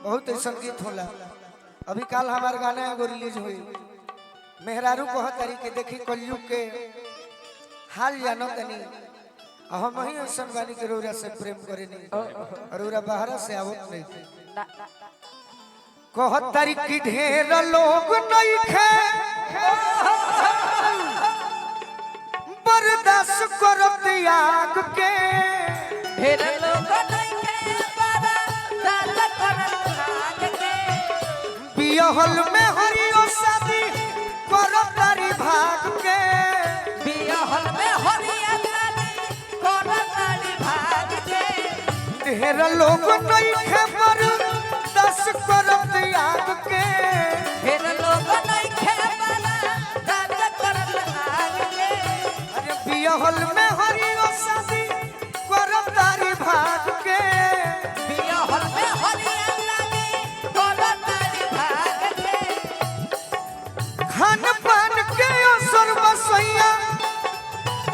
बहुत ऐसा गीत होला। अभी कल हमार गाना एगो रिलीज हुई, मेहरारू कह तारी के देखी कलयुग के हाल जानो तनी हम ही ऐसा गानी के रौरा से प्रेम करे नहीं और रौरा बाहर से आवत नहीं कह तारी की ढेर लोग नहीं खे बर्दाश्त करत आग के ढेर लोग नहीं खे बर्दाश्त करत आग के बियहल में हरियो शादी करत तारी भाग के बियहल में हरिया शादी करत तारी भाग के ढेर लोग नहीं खे बर्दाश्त करत आग के ढेर लोग नहीं खे बर्दाश्त करत आग के अरे बियहल में हरियो शादी करत तारी भाग के बियहल में हरिया शादी करत तारी भाग के खान पान के असर बसैया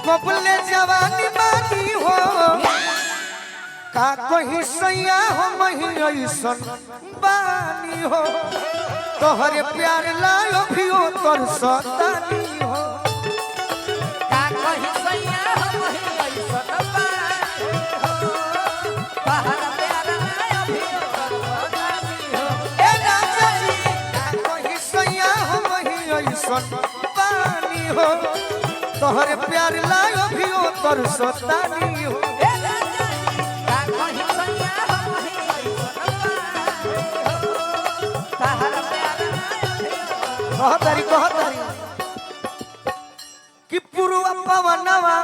कबले जवानी मानी हो का कहीं सैया हो मही ऐसन बानी हो तोहरे प्यार लायो भी हो तोर सतानी हो का कहि सैया हम ही ऐसन बानी हो पहाड़ प्यार लाया भी करवानी हो ए राजा जी का कहीं सैया हो मही ऐसन बानी हो तोहरे प्यार लायो भी हो तोर सतानी हो ए राजा का कहि सैया हम ही ऐसन बानी हो पहाड़ प्यार लाया भी कहतारी कि पुरुआ पवनवा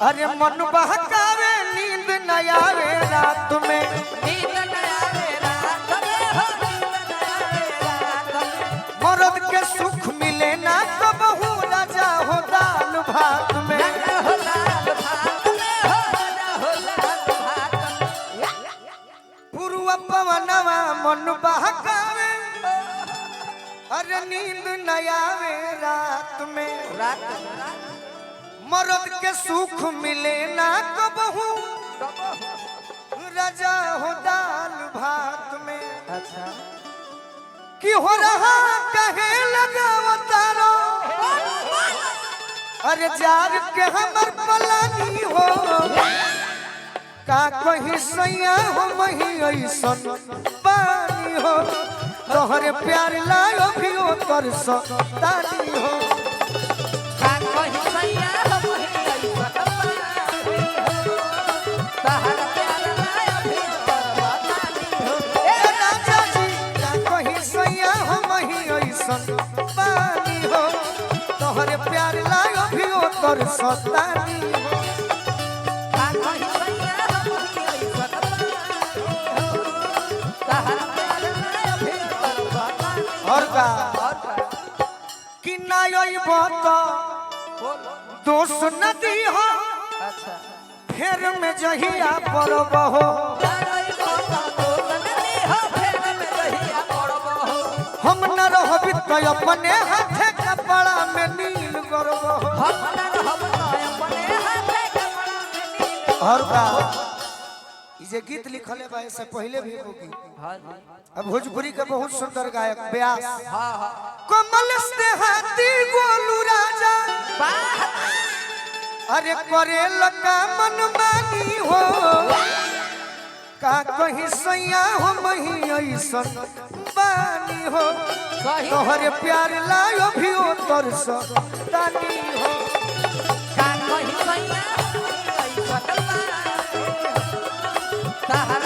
अरे मन बहकावे नींद न आवे रात में नींद न आवे रात में हो नींद न आवे रात में मर्द के सुख मिले ना कबहू राजा हो दाल भात में राजा हो लाल भात में हो राजा हो लाल भात में पुरुआ पवनवा मन बहकावे अरे नींद न आवे रात में रात मर्द के सुख मिले ना कबहू राजा हो दाल भात में अच्छा कि हो रहा कहे लगावतारो अरे जार के हमर पलानी हो का कहीं सैया हो मही ऐसन पानी हो तोहरे प्यार लायो भी हो तोर सतानी हो का कहि सैया हम ही ऐसन बानी हो तहर प्यार लाया भी करवानी हो ए राजा जी का कहीं सैया हो मही ऐसन पानी हो तोहरे प्यार लायो भी हो तोर सतानी हो का कहि सैया हम ही ऐसन बानी हो तहर प्यार लाया भी करवानी और का और कि ना योई बता बोलो दोष नदी हो अच्छा फेर में जहिया परब हो जाई बाबा दोस्त नदी हो फेर में रहिया पड़ब हो हम न रहबी तो अपने हाथे कपड़ा में नील करब हो हम न रहब तो अपने हाथे कपड़ा में नील और का ई जे गीत लिखले बा से पहले भी एगो गीत हां अब भोजपुरी के बहुत सुंदर गायक व्यास हां हां कमल से हाथी गोलू राजा अरे करे लगा मन मानी हो का कहीं सैया हो मही ऐसन बानी हो सही तोहरे प्यार लायो भी हो तोर सतानी हो का कहि सैया ऐसन बानी हो तहर